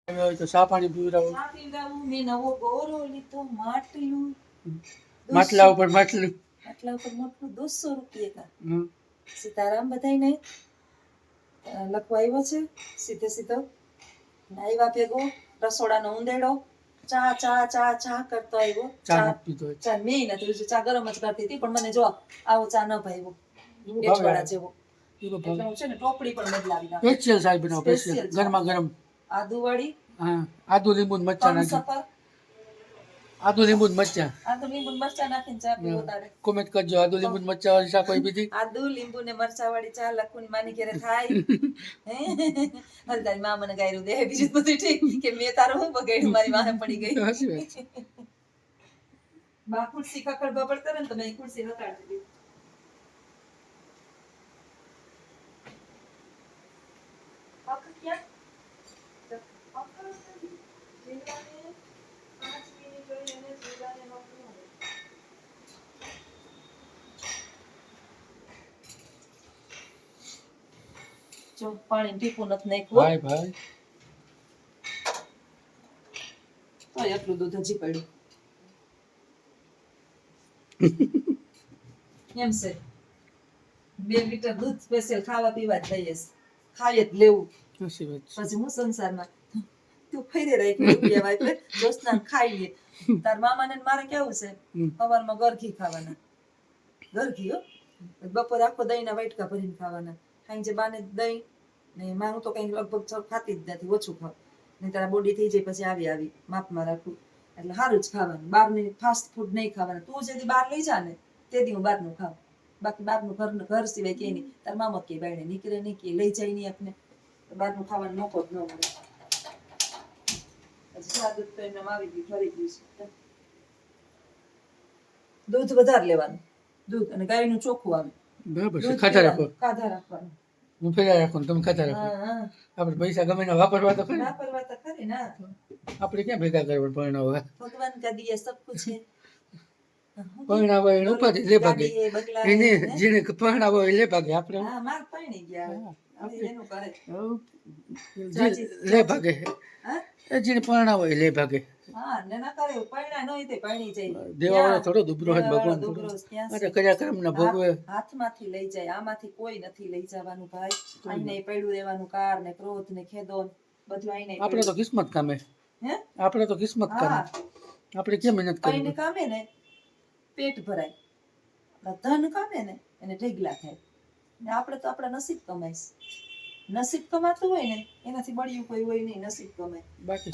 હોય તો ચા પાણી પીવડાવો. ચા પીવડાવું. મેં નવો ગોરો લીધો, માટલું. માટલા ઉપર માટલું. માટલા ઉપર માટલું 200 રૂપિયા કા. સીતારામ બધાય નહીં લખવા આવ્યો છે સીધે સીધો. આવ્યા ભેગો રસોડાનો ઊંધેડો ચા ચા ચા ચા કરતો આવ્યો. ચા પીધો. ચા મેં નથી, ચા ગરમ જ કરતી હતી, પણ મને જો આવો ચા ન ભાવ્યો બેચવાળા જેવો. એટલે હું છે ને ટોપડી પણ બદલાવી નાખું. સ્પેશિયલ ચાય બનાવો, સ્પેશિયલ ગરમા ગરમ. આદુ વાળી. હા, આદુ લીંબુ મરચા નાખી. આદુ લીંબુ મરચા. આદુ લીંબુ મરચા નાખીને ચા પીવો તારે. કોમેન્ટ કરજો આદુ લીંબુ મરચા વાળી ચા કોઈ પીધી? આદુ લીંબુ ને મરચા વાળી ચા લખુની માની ઘરે થાય. હે તારી માં મને ગાયરું દે બીજું બધું ઠીક કે મેં તારું હું બગાડ્યું, મારી વાહે પડી ગઈ. બા ખુરશી ખખડ બબડ કરે ને તો મેં ખુરશી હટાડી દીધી. જો પાણી ટીપું નથી નાખ્યું. ભાઈ ભાઈ તો એટલું દૂધ હજી પડ્યું. એમ છે 2 લીટર દૂધ સ્પેશિયલ ખાવા પીવા જ લઈએ, ખાઈએ જ લેવું. પછી હું સંસારમાં તું ફેરે રાખ્યું રૂપિયા વાપરે દોસ્તના ખાઈ લે. તાર મામાને મારે કેવું છે, સવારમાં ગરઘી ખાવાના, ગરઘી હો. બપોરે આખો દહીંના વાટકા ભરીને ખાવાના. સાંજે બાને દહીં ને હું તો કઈ લગભગ ખાતી જ નથી, ઓછું ખાવ નહીં તારા બોડી થઈ જાય. પછી આવી માપમાં રાખું એટલે સારું જ ખાવાનું. બહારની ફાસ્ટ ફૂડ નહીં ખાવાનું. તું જેથી બહાર લઈ જા ને તેથી હું બહારનું ખાવ. બાકી બહારનું ઘર સિવાય કે નહીં. તાર મામા કે બાયણે નીકળે નહીં કે લઈ જાય નહીં આપને, બહારનું ખાવાનું મોકો જ ન મળે. દૂધ તો એમને આવી ગયું, ફરી ગયું છે. દૂધ વધારે લેવાનું, દૂધ અને ગાયનું ચોખ્ખું આવે. બરાબર છે. ખાતા રાખો. ખાધા રાખવાનું. હું ફેરા રાખું તમે ખાતા રાખો. આપણે પૈસા ગમે ના વાપરવા તો ખરી. વાપરવા તો ખરી ના. આપણે ક્યાં ભેગા કરવા પરણાવા? ભગવાન કા દિયા સબ કુછ હે. પરણાવા એને ઉપાધિ લે ભાગે. એને જેને પરણાવા એ લે ભાગે. આપણે હા માર પરણી ગયા હવે એનું કરે લે ભાગે. હા એ જેને પરણાવા એ લે ભાગે. હા ને ના કરે પરણા ન હોય તે પરણી જાય. દેવાવાળો થોડો દુબરો હે ભગવાન. અરે કયા કર્મના ભોગવે. હાથમાંથી લઈ જાય, આમાંથી કોઈ નથી લઈ જવાનું ભાઈ. આઈને પડ્યું રહેવાનું. કાર ને ક્રોધ ને ખેદો બધું આઈને. આપણે તો કિસ્મત કામે. હે આપણે તો કિસ્મત કામે. આપણે કેમ મહેનત કરી? આઈને કામે ને પેટ ભરાય, ધન કામે ને એને ઢગલા થાય. ને આપણે તો આપણા નસીબ કમાઈશ. નસીબ કમાતું હોય ને એનાથી બળ્યું કોઈ હોય નહીં. નસીબ કમાય.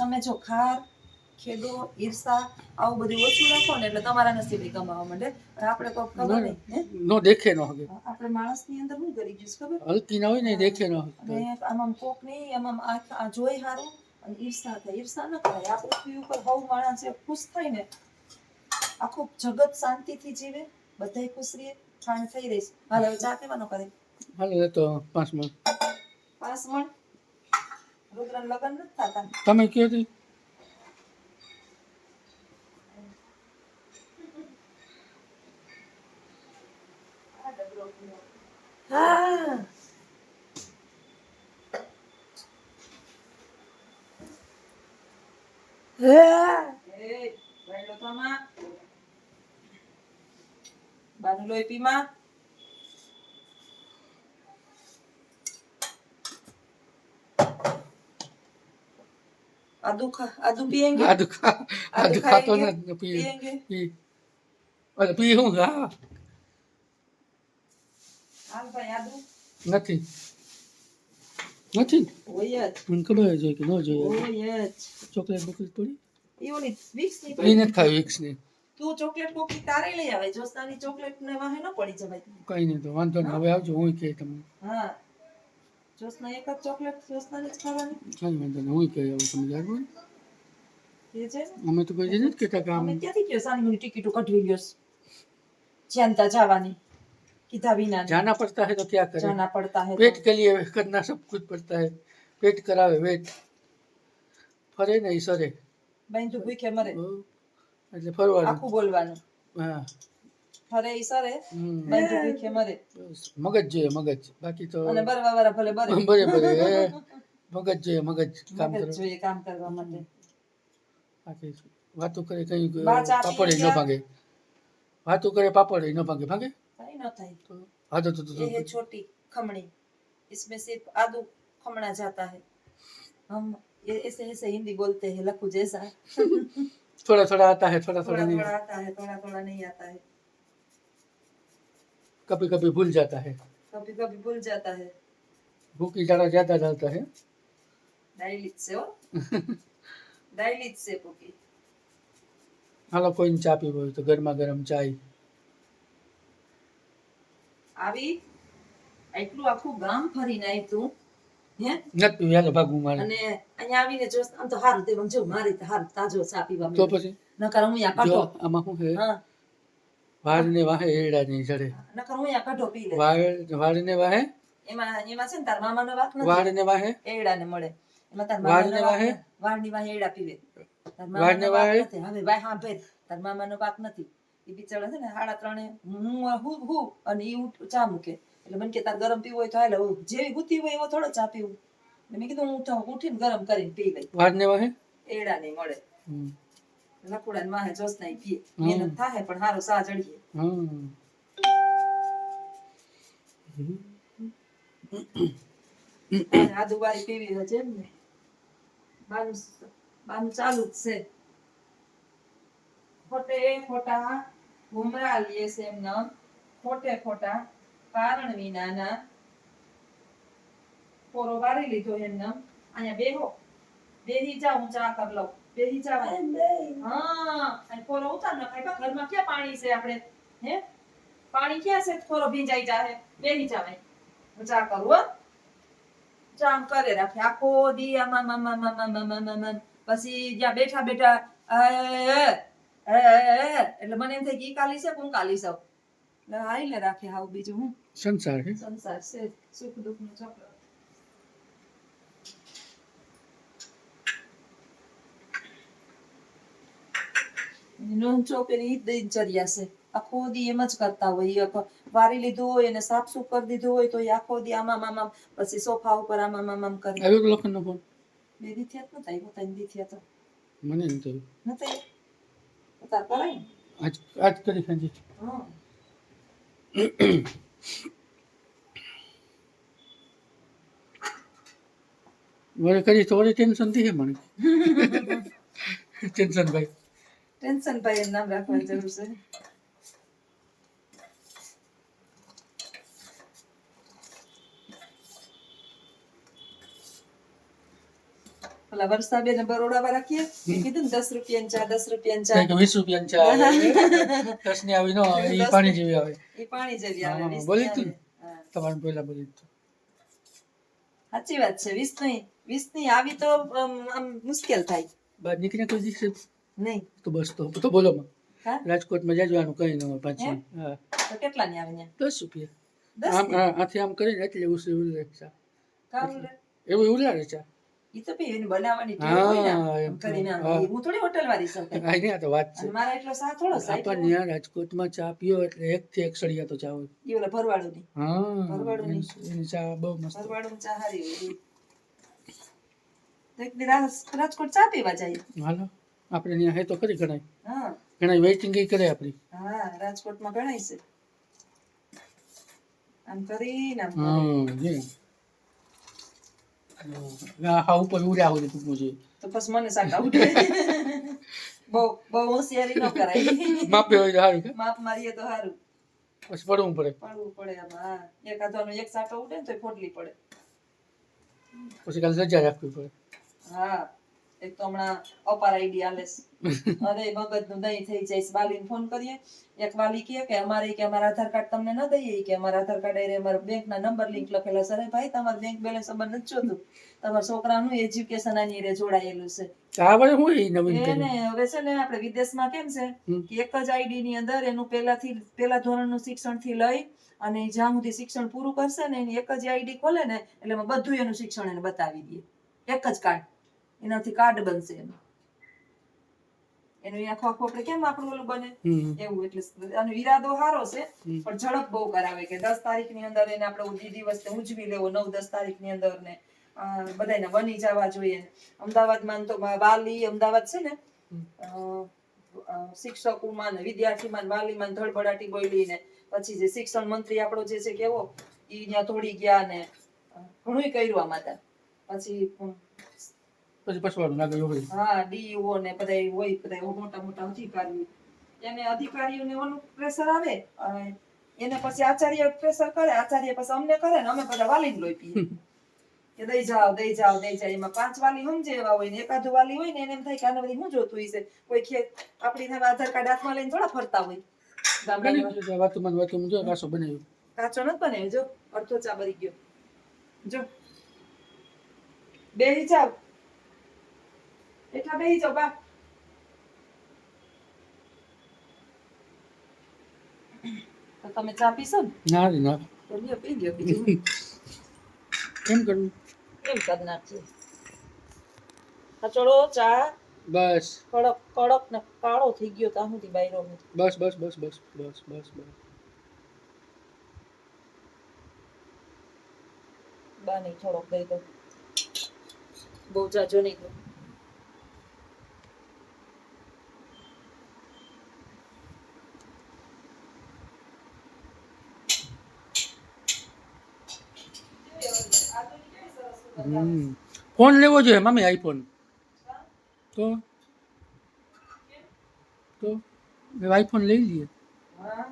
તમે જો ખાર ખેદો ઈર્ષા આવું બધું ઓછું રાખો ને એટલે તમારા નસીબે કમાવા માંડે. આપણે કોઈ ખબર નહીં નો દેખે નો હગે. આપણે માણસની અંદર શું કરી ગયું ખબર? હલકી ના હોય ને દેખે નો. અને આમ કોક નહીં આમ આ જોઈ હારું અને ઈર્ષા થાય. ઈર્ષા ન કરાય. આ પૃથ્વી ઉપર બહુ માણસ ખુશ થાય ને આખું જગત શાંતિથી જીવે, બધાય ખુશ રહે, ખાણ થઈ રહી. હાલ હવે ચા કેવાનો કરે? હાલો તો 5 મણ. 5 મણ રુદ્રન લગન નથી થતા. તમે કયો તી હા બાનું લોહી પીમાં. आदू पियेंगे? आदू खातो ना पिएंगे. अरे पीऊंगा. हाल भाई आदू નથી નથી ઓય જ મને ખબર જ હોય કે ન જોઈએ. ઓય જ ચોકલેટ બોકલેટ પડી ઈઓની વિક્સ ની પડી નથી ખાવી. વિક્સ ની તું ચોકલેટ કોકી તારે લઈ આવે. જોસ્તાની ચોકલેટ ને વાહે ન પડી જવાય. કઈ નહીં તો વાંધો નહીં. હવે આવજો હું કે તમને. હા જોસ્ના એક જ ચોકલેટ જોસ્તાની જ ખાવાની. કઈ વાંધો નહીં હું કે આવું તમે જાણો ને. એ છે અમે તો કોઈ નથી કહેતા કે આમ અમે ક્યાંથી કયો સાની મને ટિકિટો કઢવી ગયો જ્યાંતા જવાની किधा भी ना जाना पड़ता है तो क्या करें, जाना पड़ता है पेट के लिए करना सब कुछ पड़ता है. पेट करावे वेट ફરે ને ઈસરે બેન તો ભૂખે મરે એટલે ફરવાનું આખું બોલવાનું. હા ફરે ઈસરે બેન તો ભૂખે મરે. મગજ જોઈએ મગજ. બાકી તો અને બરવા વાળા ભલે બરે બરે બરે મગજ જોઈએ, મગજ કામ મગજ કરે. જોઈએ કામ કરવા માટે. બાકી વાતો કરે કઈ બા ચા પી પાપડ ન ગયા? ભાગે. વાતો કરે પાપડ ન ભાગે. ભાગે કઈ ન થાય. તો આદત તો ये है छोटी खमणी, इसमें सिर्फ आलू खमना जाता है. हम ये ऐसे ऐसे हिंदी बोलते हैं लखू जैसा. થોડા થોડા આતા હે, થોડા થોડા थोड़ा નહીં, थोड़ा आता है, थोड़ा थोड़ा नहीं आता है. कभी कभी भूल जाता है. कभी कभी भूल जाता है. भूखी जरा ज्यादा डालता है. डायलिट से हो. डायलिट से भूखी. હાલો કોઈને ચા પીવો હોય તો ગરમા ગરમ ચાય. આવી એટલું આખું ગામ ફરીને આવી તું હે નથી પીવી, હાલો ભાગવું મારે. અને અહીંયા આવીને જો આમ તો હારું તે જો મારી તો હારું તાજો ચા પીવા તો મળે. પછી નકર હું યા જો કાઢો. આમાં શું છે, હા વાળ ને વાહે એડા નહીં ચડે. નકર હું યા કાઢો પી લે. વાળ ને વાહે, એમાં એમાં છે ને તાર મામાનો વાક વાળ નથી, ને વાહે, એડા ને મળે. એમાં તાર વાળને મામાનો વાક વાહે? નથી. વાળની વાહે એડા પીવે. તાર વાળને મામાનો વાક વાહે? નથી. હવે ભાઈ હા ભેદ તાર મામાનો વાક નથી. ઈ બિચારો છે ને 3:30 હું અને ઈ ચા મૂકે. એટલે મને કે તાર ગરમ પીવું હોય તો હાલે, જેવી ગુતી હોય એવો થોડો ચા પીવું. એટલે મેં કીધું હું ઉઠીને ગરમ કરીને પી લઈ. વાળ ને વાહે. એડા નહીં મળે. હમ. લકુડા માહે જોસના પીએ. હમ. મહેનત થાય પણ હારો સા જડીએ. હમ. આદુ વાળી પીવી હોય છે એમ ને. બાનું ચાલુ જ છે. ખોટે ખોટા ઘુમરા લીએ છે એમના, ખોટે ખોટા કારણ વિનાના પોરો વારી લીધો એમના. અહીંયા બેહો, બેહી જાઓ, હું ચા કર લઉં. બેહી જાઓ. હા અને પોરો ઉતાર નખાય બા. ઘરમાં ક્યાં પાણી છે આપણે? હે પાણી ક્યાં છે? પોરો ભીંજાઈ જાય. બેહી જાવ, હું ચા કરું હો. ચા આમ કરે રાખે આખો દી આમ આમ આમ આમ આમ આમ આમ આમ આમ. પછી જ્યાં બેઠા બેઠા એટલે મને એમ થાય કે ઈ કાલી છે હું કાલી છું. એટલે હાઈ રાખે હાવ. બીજું હું સંસાર હે. સંસાર છે, સુખ દુઃખ નો ચોપડો. નોંધ ચોપેરી ઈ દિનચર્યા છે. આખો દી એમ જ કરતા હોય. વારી લીધું હોય અને સાફ સુફ કરી દીધું હોય તો ઈ આખો દી આમ આમ આમ આમ. પછી સોફા ઉપર આમ આમ આમ આમ કરે. આવ્યો લખનનો ફોન? 2 દી થયા જ નતા. આવ્યો 3 દી થયા તો મને નથી આવ્યો. નતા. તાર કરાય ને? આજ કરી ખાંજી. હા વળી કરી તો વળી ટેન્શન થી હે મને. ટેન્શન ભાઈ. ટેન્શન ભાઈ એનું નામ રાખવાની જરૂર છે. ઓલા વર્ષાબેન બરોડા વાળા કીએ કીધું ને 10 રૂપિયાની ચા 10 રૂપિયાની ચા. કંઈક 20 રૂપિયાની ચા આવે. 10 ની આવી ન આવે, ઈ પાણી જેવી આવે. ઈ પાણી જેવી આવે. હા, 20 બોલી ની તું આવે. હા. તમારે પહેલા બોલી તું. સાચી વાત છે. 20 ની આવી તો આમ મુશ્કેલ થાય. બહાર નીકળ્યા કોઈ દિવસે નહીં તો બસ તો બોલો માં. હા રાજકોટમાં જાજવાનું કઈ ન હોય પાછી. એમ? હા, તો કેટલા ની આવે ન્યા? 10 રૂપિયા. 10 આમ આથી આમ કરીને એટલે ઉલાડે ચા. કારું રે. એવું ઉલાડે ચા. ઈ તો ભઈ એની બનાવવાની ટેવ હોય ને હા, આમ કરીને આમ. હા. હું થોડી હોટલ વાળી છું કઈ. આ નહીં, આ તો વાત છે. અને મારા એટલો સા થોડો સાઈડ આપણને ત્યાં રાજકોટમાં ચા પીઓ એટલે 1 થી 1 સળિયા તો ચા હોય. ઈ ઓલા ભરવાડુની. હા, ભરવાડુની. એની ચા બહુ મસ્ત. ભરવાડુની ચા હારી હોય. તો એક દી રાજકોટ ચા પીવા જઈએ. હાલો, આપણે ત્યાં હે તો ખરી ઘણાય. હા ઘણાય વેઇટિંગ કરે આપણી. હા રાજકોટમાં ગણાય છે. આમ કરીને આમ હા, કરીને. જી. હા, ઉપર ઉડ્યા હોય ટૂંકું છે. તો પછી મને સાકા ઉઠે. બહુ હોશિયારી ન કરાય. માપે હોય તો સારું કે માપ મારીએ તો સારું. પછી પડવું પડે. પડવું પડે આમાં. હા એક આધાનો એક સાટો ઉઠે ને તો ફોટલી પડે. પછી કાલે રજા રાખવી પડે. હા એક તો હમણાં અપાર આઈડી આલે છે. અરે મગજનું દહીં થઈ જાય છે. વાલીને ફોન કરીએ. એક વાલી કહે કે અમારા આધાર કાર્ડ તમને ન દઈએ કે અમારા આધાર કાર્ડ એ અમારા બેંકના નંબર લિંક લખેલા છે. અરે ભાઈ તમારું બેંક બેલેન્સ નંબર નથી જોતું. તમારા છોકરાનું એજ્યુકેશન આની હારે જોડાયેલું છે. આ વડે હું એ નવીન એને કર્યું. હવે છે ને આપણે વિદેશમાં કેમ છે કે એક જ આઈડી ની અંદર એનું પહેલા ધોરણનું શિક્ષણ થી લઈ અને જ્યાં સુધી શિક્ષણ પૂરું કરશે ને એની એક જ આઈડી ખોલે ને એટલે એમાં બધું એનું શિક્ષણ એને બતાવી દે. એક જ કાર્ડ. એનાથી કાર્ડ બનશે એનું. એનું આખો આખો આપણે કેમ આપણું ઓલું બને એવું. એટલે આનો ઈરાદો સારો છે પણ ઝડપ બહુ કરાવે કે 10 તારીખ ની અંદર એને આપણે દિવસ ઉજવી લેવો 9-10 તારીખ ની અંદર ને બધાને બની જવા જોઈએ. અમદાવાદમાં તો વાલી અમદાવાદ છે ને શિક્ષકોમાં ને વિદ્યાર્થીમાં ને વાલીમાં ધડબડાટી બોલી ને પછી જે શિક્ષણ મંત્રી આપણો જે છે કેવો ઈ ત્યાં થોડી ગયા ને ઘણું કર્યું આમાં ત્યાં. પછી પછવાડું લાગે એવું હોય. હા ડીઓ ને બધા હોય બધા મોટા મોટા અધિકારીઓ એને અધિકારીઓને ઓલું પ્રેશર આવે અને એને પછી આચાર્ય પ્રેશર કરે આચાર્ય પછી અમને કરે ને અમે બધા વાલીને લોહી પીએ કે દઈ જાઓ દઈ જાઓ દઈ જાઓ. એમાં 5 વાલી સમજે એવા હોય ને એકાદું વાલી હોય ને એને એમ થાય કે આને બધી શું જોતું હશે. કોઈ આપણી સામે આધાર કાર્ડ હાથમાં લઈને થોડા ફરતા હોય. વાતુમાં જો કાસો બનાવ્યો. કાચો નથી બનાવ્યો જો અડધો ચા બરી ગયો. જો બેહી જાવ એટલા બેહી જાવ બા. તો તમે ચા પીશો ને? ના રે ના. તો લ્યો પી ગયો બીજું કેમ કરવું? કેમ કરી નાખજો. કચોડો ચા બસ કડક કડક ને કાળો થઈ ગયો ત્યાં સુધી બાયરો બસ બસ બસ બસ બસ બસ બસ. બા નહીં થોડોક દઈ દો બહુ જાજો નહીં દો. ફોન લેવો જોઈએ મમ્મી આઈફોન. તો આઈફોન લઈ લઈએ. હા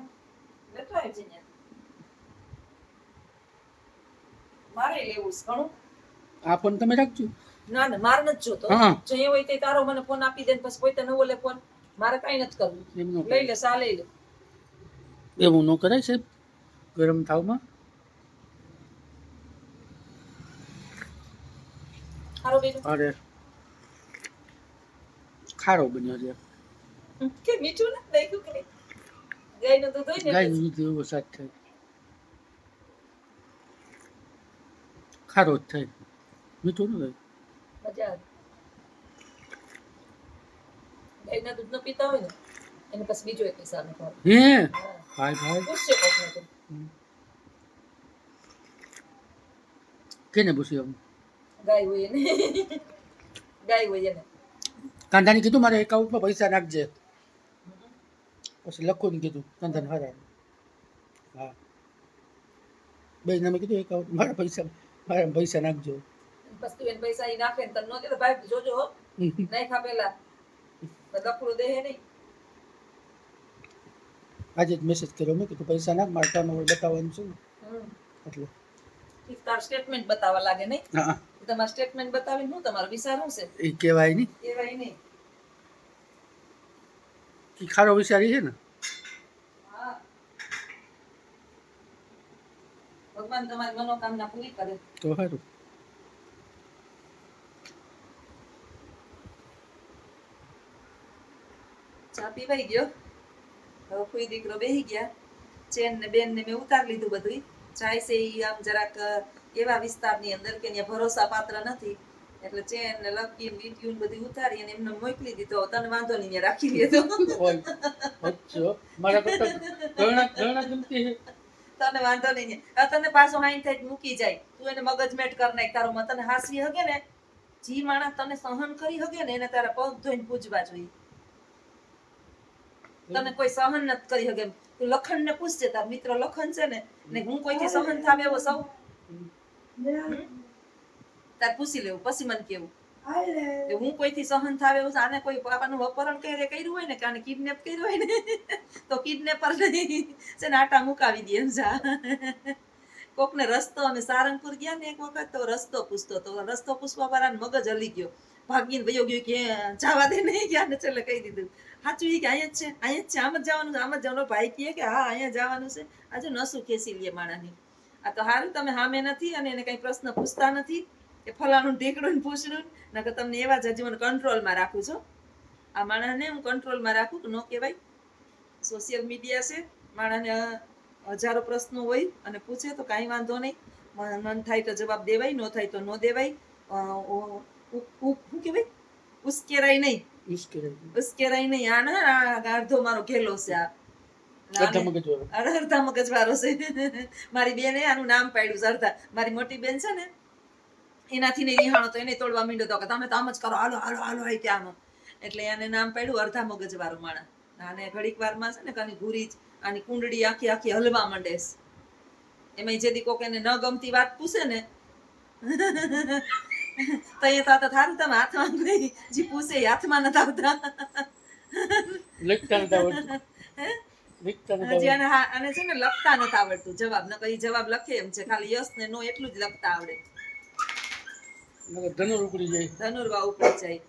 લેતો આવજે ને. મારે લેવું છે ઘણું. આ ફોન તમે રાખજો. ના ના મારે નથી જોતો. હા. જે હોય તે તારો મને ફોન આપી દે ને પછી કોઈ નવો લે ફોન. મારે કઈ નથી કરવું. લઈ લે સા લઈ લે. એવું ન કરાય સાહેબ ગરમ થાવમાં. ખારો બેન અરે ખારો બન્યો છે. કે મીઠું નથી નાખ્યું કે ગાયનું દૂધ હોય ને ગાયનું દૂધ એવો સાચ થાય ખારો જ થાય મીઠું ન થાય. મજા આવે. ગાયના દૂધ ન પીતા હોય ને એને પછી બીજો એક પૈસા નો ભાવ. હે ભાઈ ભાઈ પૂછશે કોકને તો. કેને પૂછ્યું આમ? ગાય હોય એને ગાય હોય એને. કાંધાને કીધું મારે એકાઉન્ટમાં પૈસા નાખજે. પછી લખું ને કીધું કાંધાને હારા. હા બે નામે કીધું એકાઉન્ટ મારા પૈસા નાખજો. પછી તું એને પૈસા ઈ નાખે ને તને નો દે તો ભાઈ જોજો હો નાખ્યા પેલા લફડું દે નહીં. આજે જ મેસેજ કર્યો મેં કીધું પૈસા નાખ મારે ટર્નઓવર બતાવવાનું છે ને એટલે. તાર સ્ટેટમેન્ટ બતાવવા લાગે નહીં. હા તમારું સ્ટેટમેન્ટ બતાવીને હું તમારું વિચાર શું છે એ કહેવાય નહીં. કહેવાય નહીં. એ ખારો વિચારી છે ને. હા ભગવાન તમારી મનોકામના પૂરી કરે. તો સારું. ચા પીવાઈ ગયો. હવે કોઈ દીકરો બેહી ગયા. ચેન ને બેન ને મેં ઉતારી લીધું બધું. જાય છે ઈ આમ જરાક એવા વિસ્તારની અંદર કે ત્યાં ભરોસા પાત્ર નથી એટલે ચેન ને લકી ને વીંટીયું ને બધું ઉતારી અને એમને મોકલી દીધો. તને વાંધો નહીં ત્યાં રાખી લીધો. મારા કરતા ઘણા ગમતી છે. તને વાંધો નહીં. તને પાછો હાઈ થાય મૂકી જાય તું એને મગજમેટ કરી નાખ. તારો મન તને હાસવી હગે ને જી માણસ તને સહન કરી હગે ને એને તારા પગ ધોઈને પૂજવા જોઈએ. તને કોઈ સહન નથી કરી હગે. તું લખન ને પૂછજે તાર મિત્ર લખન છે ને હું કોઈથી સહન થાવે એવો સૌ તાર પૂછી લેવું પછી મને કેવું હું કોઈથી સહન થાવે એવું આને કોઈ પાપાનું અપહરણ કર્યું હોય ને કે આને કિડનેપ કર્યું હોય ને તો કિડનેપર નહીં છે ને આટા મુકાવી દે એમ જા. કોકને રસ્તો અમે સારંગપુર ગયા ને એક વખત તો રસ્તો પૂછતો તો રસ્તો પૂછવા વાળાને મગજ હલી ગયો ભાગીને વયો ગયો કે જવા દે નહીં ગયા ને છેલ્લે કહી દીધું સાચું કે અહીંયા જ છે આમ જ જવાનું આમ જ જવાનું. ભાઈ કહે કે હા અહીંયા જવાનું છે. આજે નસું ખેંચી લે માણાની. આ તો સારું તમે સામે નથી અને એને કઈ પ્રશ્ન પૂછતા નથી કે ફલાણું ઢેકડું ને પૂછડું નકર તમને એવા જ હજી મને કંટ્રોલમાં રાખું છું. આ માણસને હું કંટ્રોલમાં રાખું કે ન કહેવાય. સોશિયલ મીડિયા છે માણસને હજારો પ્રશ્નો હોય અને પૂછે તો કાંઈ વાંધો નહીં. મન થાય તો જવાબ દેવાય ન થાય તો ન દેવાય. શું કહેવાય ઉશ્કેરાય નહીં. ઉશ્કેરાય નહીં. આ ના અડધો મારો ઘેલો છે. આ અડધા મગજ વાળો છે. મારી બેને આનું નામ પાડ્યું છે અડધા. મારી મોટી બેન છે ને એનાથી ને રિહાણો તો એને તોડવા માંડ્યો તો કે તમે તો આમ જ કરો, હાલો હાલો હાલો હોય ત્યાંનો. એટલે એને નામ પડ્યું અડધા મગજ વાળો માણસ. આને ઘડીક વારમાં છે ને કાની ગુરી આની કુંડળી આખી આખી હલવા માંડે છે. એમાં જેદી કોક એને ન ગમતી વાત પૂછે ને તો એ તો થારું તમે હાથમાં ગઈ જે પૂછે એ હાથમાં નથી આવતા. લખતા નથી આવડતું. લખતા નથી હજી આવડતું. આને છે ને લખતા નથી આવડતું જવાબ, ન કઈ જવાબ લખે એમ છે, ખાલી યસ ને નો એટલું જ લખતા આવડે. નકર ધનુર ઉપડી જાય. ધનુર્વા ઉપડી જાય.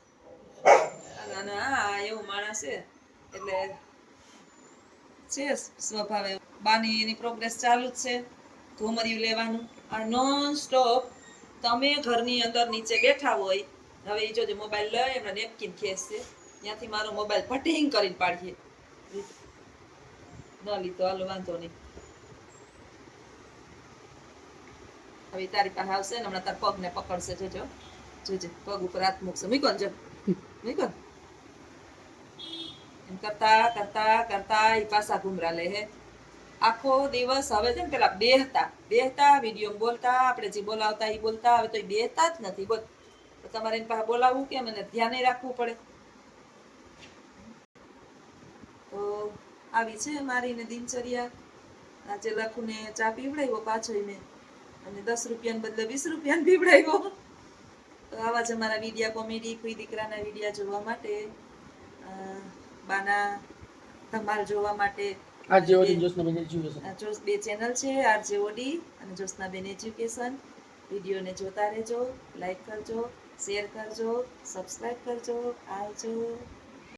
અને હા એવું માણસ છે એટલે છે સ્વભાવે. બાની એની પ્રોગ્રેસ ચાલુ જ છે, ઘુમરિયું લેવાનું આ નોન સ્ટોપ. તમે ઘરની અંદર નીચે બેઠા હોય, હવે એ જોજે મોબાઈલ લઈ એમને નેપકિન ખેંચશે, ત્યાંથી મારો મોબાઈલ ફટિંગ કરીને પાડીએ. ન લીધો હાલો વાંધો નહીં. હવે તારી પાસે આવશે ને હમણાં તાર પગને પકડશે, જોજો જોજે પગ ઉપર હાથ મૂકશે. મૂકો ને જો મૂકો એમ કરતા કરતા કરતા એ પાછા ઘુમરા લે હે આખો દિવસ. હવે છે ને પેલા બેહતા વિડીયો બોલતા, આપણે જે બોલાવતા એ બોલતા, હવે તો એ બેહતા જ નથી. બોલ તો તમારે એની પાસે બોલાવવું કેમ, એને ધ્યાને રાખવું પડે. તો આવી છે મારી ને દિનચર્યા. આજે લખુને ચા પીવડાવ્યો પાછો એને, અને 10 રૂપિયાને બદલે 20 રૂપિયાને પીવડાવ્યો. તો આવા જ અમારા વિડીયા કોમેડી કોઈ દીકરાના વિડીયા જોવા માટે, બાના ધમાલ જોવા માટે આજે ઓડી જોશનાબેન એજ્યુકેશન 2 ચેનલ છે, આરજે ઓડી અને જોશનાબેન એજ્યુકેશન. વિડીયોને જોતા રહેજો, લાઈક કરજો, શેર કરજો, સબસ્ક્રાઈબ કરજો. આવજો.